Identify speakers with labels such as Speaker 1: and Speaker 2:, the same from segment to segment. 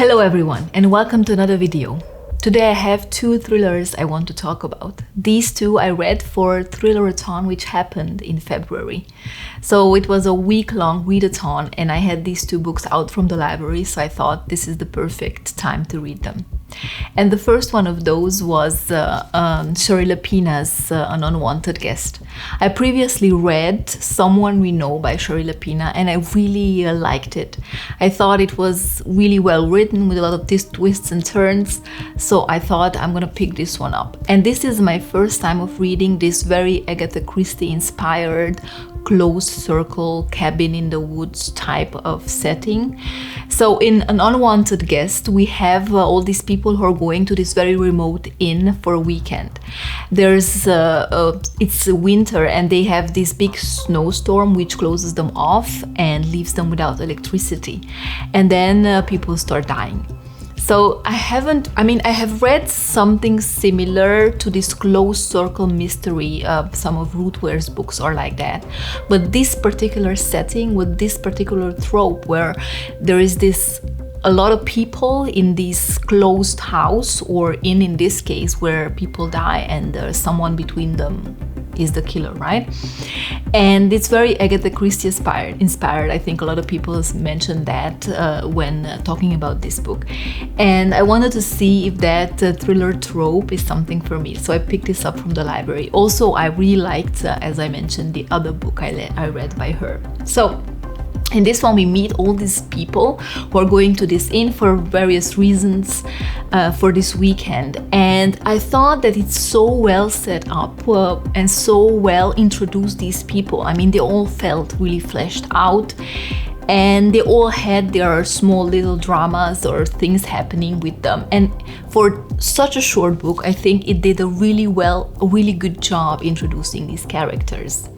Speaker 1: Hello everyone and welcome to another video. Today I have two thrillers I want to talk about. These two I read for ThrillerAthon, which happened in February. So it was a week-long readathon and I had these two books out from the library, so I thought this is the perfect time to read them. And the first one of those was Shari Lapena's An Unwanted Guest. I previously read Someone We Know by Shari Lapena and I really liked it. I thought it was really well written with a lot of twists and turns, so I thought I'm gonna pick this one up. And this is my first time of reading this very Agatha Christie inspired closed circle cabin in the woods type of setting. So in An Unwanted Guest we have all these people who are going to this very remote inn for a weekend. There's it's winter and they have this big snowstorm which closes them off and leaves them without electricity, and then people start dying. So I have read something similar to this closed circle mystery. Some of Ruth Ware's books are like that. But this particular setting with this particular trope where there is a lot of people in this closed house or inn in this case where people die and someone between them is the killer, right? And it's very Agatha Christie inspired. I think a lot of people mentioned that when talking about this book. And I wanted to see if that thriller trope is something for me. So I picked this up from the library. Also, I really liked, as I mentioned, the other book I read by her. So in this one, we meet all these people who are going to this inn for various reasons for this weekend. And I thought that it's so well set up and so well introduced, these people. I mean, they all felt really fleshed out and they all had their small little dramas or things happening with them. And for such a short book, I think it did a really good job introducing these characters.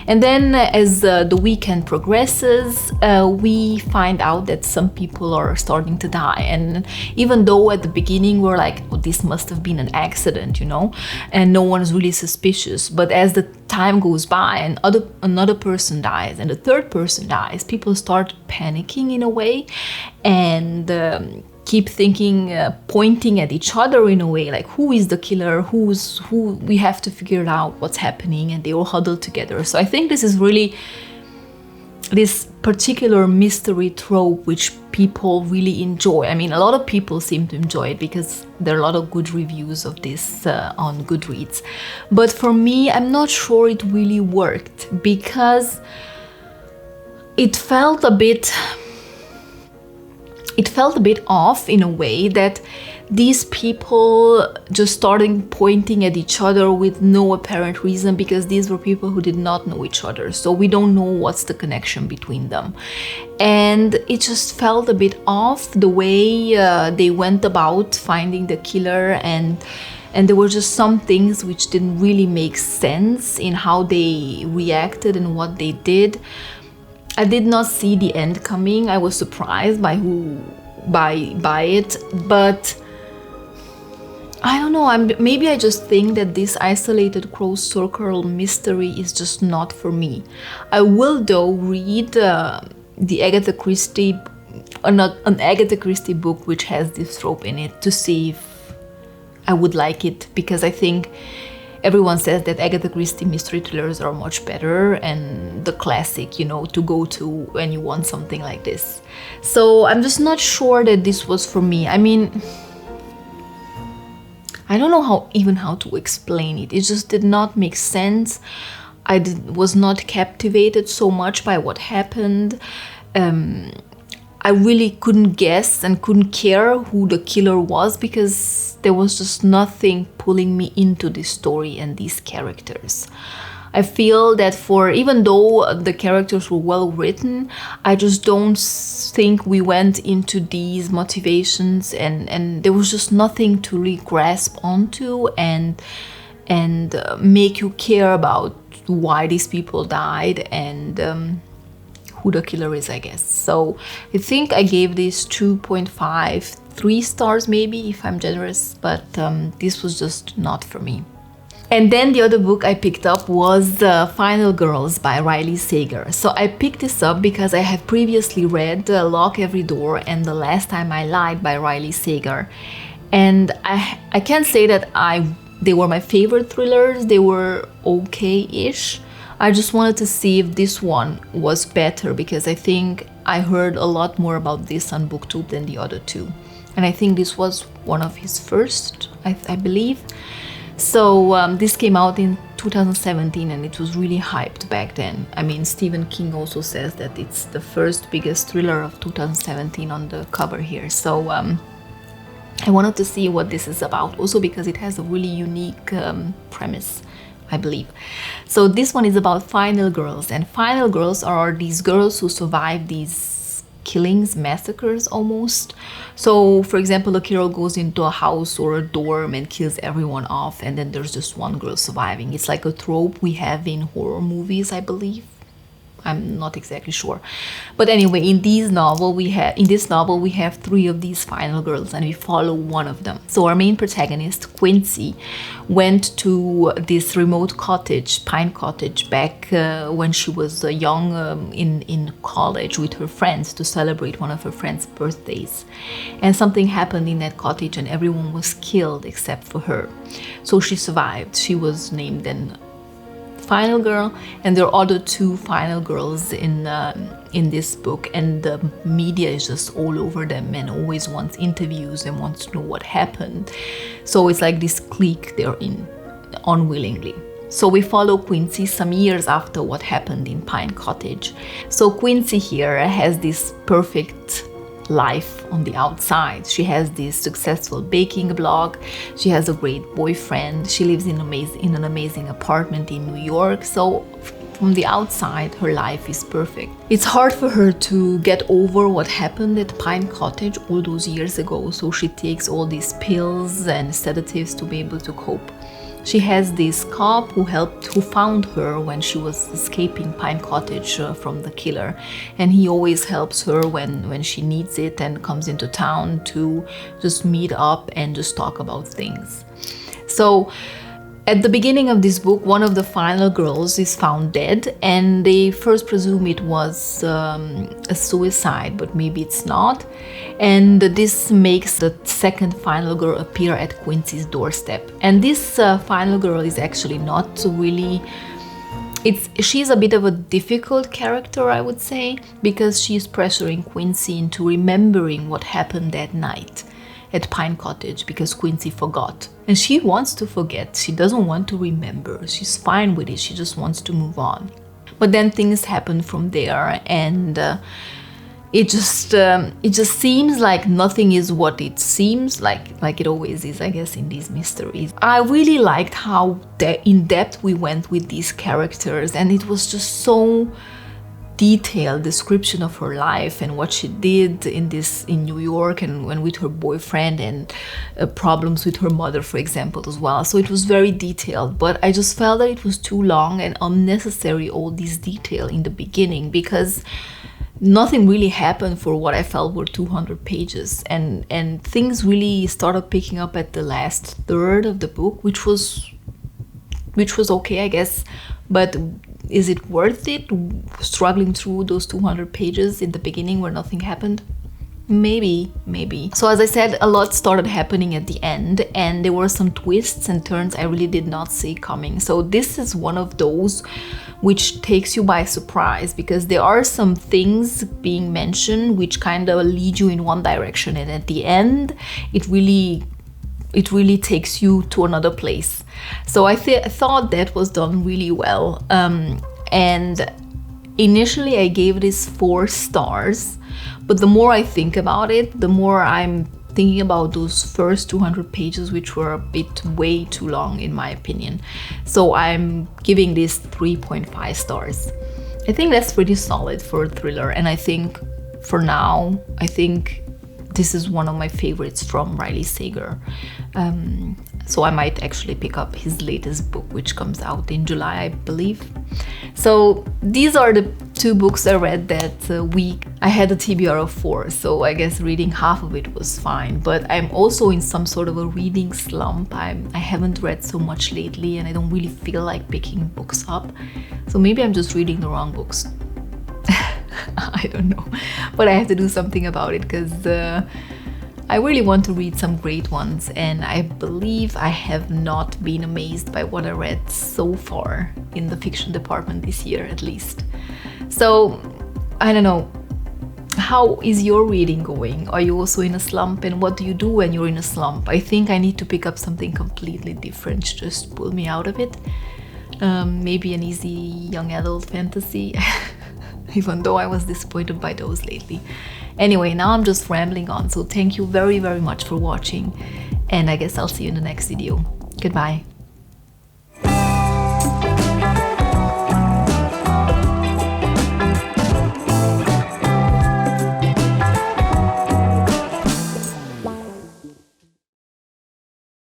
Speaker 1: And then as the weekend progresses, we find out that some people are starting to die. And even though at the beginning we're like, oh, this must have been an accident, you know, and no one's really suspicious. But as the time goes by and another person dies and the third person dies, people start panicking in a way and keep thinking, pointing at each other in a way, like who is the killer, who we have to figure out what's happening, and they all huddle together. So I think this is really this particular mystery trope which people really enjoy. I mean, a lot of people seem to enjoy it because there are a lot of good reviews of this on Goodreads. But for me, I'm not sure it really worked because it felt a bit off in a way that these people just started pointing at each other with no apparent reason, because these were people who did not know each other. So we don't know what's the connection between them. And it just felt a bit off the way they went about finding the killer, and there were just some things which didn't really make sense in how they reacted and what they did. I did not see the end coming. I was surprised by it, but I don't know. Maybe I just think that this isolated closed circle mystery is just not for me. I will though read the Agatha Christie, an Agatha Christie book which has this trope in it, to see if I would like it, because I think everyone says that Agatha Christie mystery thrillers are much better and the classic, you know, to go to when you want something like this. So I'm just not sure that this was for me. I mean, I don't know how to explain it. It just did not make sense. I was not captivated so much by what happened. I really couldn't guess and couldn't care who the killer was because there was just nothing pulling me into this story and these characters. I feel that even though the characters were well written, I just don't think we went into these motivations and there was just nothing to really grasp onto and make you care about why these people died and who the killer is, I guess. So I think I gave this 2.5, 3 stars maybe if I'm generous, but this was just not for me. And then the other book I picked up was Final Girls by Riley Sager. So I picked this up because I have previously read Lock Every Door and The Last Time I Lied by Riley Sager. And I can't say that they were my favorite thrillers. They were okay-ish. I just wanted to see if this one was better, because I think I heard a lot more about this on BookTube than the other two. And I think this was one of his first, I believe. So this came out in 2017 and it was really hyped back then. I mean, Stephen King also says that it's the first biggest thriller of 2017 on the cover here. So I wanted to see what this is about, also because it has a really unique premise, I believe. So this one is about final girls, and final girls are these girls who survive these killings, massacres almost. So for example, a killer goes into a house or a dorm and kills everyone off, and then there's just one girl surviving. It's like a trope we have in horror movies, I believe. I'm not exactly sure, but anyway, in this novel we have 3 of these final girls, and we follow one of them. So our main protagonist, Quincy, went to this remote cottage, Pine Cottage, back when she was young, in college with her friends, to celebrate one of her friends' birthdays. And something happened in that cottage and everyone was killed except for her. So she survived. She was named then final girl, and there are other 2 final girls in this book, and the media is just all over them and always wants interviews and wants to know what happened. So it's like this clique they're in, unwillingly. So we follow Quincy some years after what happened in Pine Cottage. So Quincy here has this perfect life on the outside. She has this successful baking blog, she has a great boyfriend, she lives in an amazing apartment in New York. So from the outside, her life is perfect. It's hard for her to get over what happened at Pine Cottage all those years ago, so she takes all these pills and sedatives to be able to cope. She has this cop who found her when she was escaping Pine Cottage from the killer, and he always helps her when she needs it and comes into town to just meet up and just talk about things. So at the beginning of this book, one of the final girls is found dead, and they first presume it was a suicide, but maybe it's not. And this makes the second final girl appear at Quincy's doorstep. And this final girl is actually not really... She's a bit of a difficult character, I would say, because she's pressuring Quincy into remembering what happened that night at Pine Cottage, because Quincy forgot. And she wants to forget. She doesn't want to remember. She's fine with it. She just wants to move on. But then things happen from there, and it just seems like nothing is what it seems like it always is, I guess, in these mysteries. I really liked how in depth we went with these characters, and it was just so detailed description of her life and what she did in New York, and when with her boyfriend, and problems with her mother, for example, as well. So it was very detailed, but I just felt that it was too long and unnecessary, all this detail in the beginning, because nothing really happened for what I felt were 200 pages, and things really started picking up at the last third of the book, which was okay, I guess. But is it worth it, struggling through those 200 pages in the beginning where nothing happened? Maybe. So as I said, a lot started happening at the end, and there were some twists and turns I really did not see coming. So this is one of those which takes you by surprise, because there are some things being mentioned which kind of lead you in one direction, and at the end it really takes you to another place. So I thought that was done really well. And initially I gave this 4 stars, but the more I think about it, the more I'm thinking about those first 200 pages, which were a bit way too long in my opinion. So I'm giving this 3.5 stars. I think that's pretty solid for a thriller, and I think for now, this is one of my favorites from Riley Sager. So I might actually pick up his latest book, which comes out in July, I believe. So these are the 2 books I read that week. I had a TBR of 4, so I guess reading half of it was fine. But I'm also in some sort of a reading slump. I haven't read so much lately, and I don't really feel like picking books up. So maybe I'm just reading the wrong books. I don't know, but I have to do something about it, because I really want to read some great ones, and I believe I have not been amazed by what I read so far in the fiction department this year, at least. So I don't know, how is your reading going? Are you also in a slump, and what do you do when you're in a slump? I think I need to pick up something completely different to just pull me out of it. Maybe an easy young adult fantasy, even though I was disappointed by those lately. Anyway, now I'm just rambling on, so thank you very, very much for watching, and I guess I'll see you in the next video. Goodbye.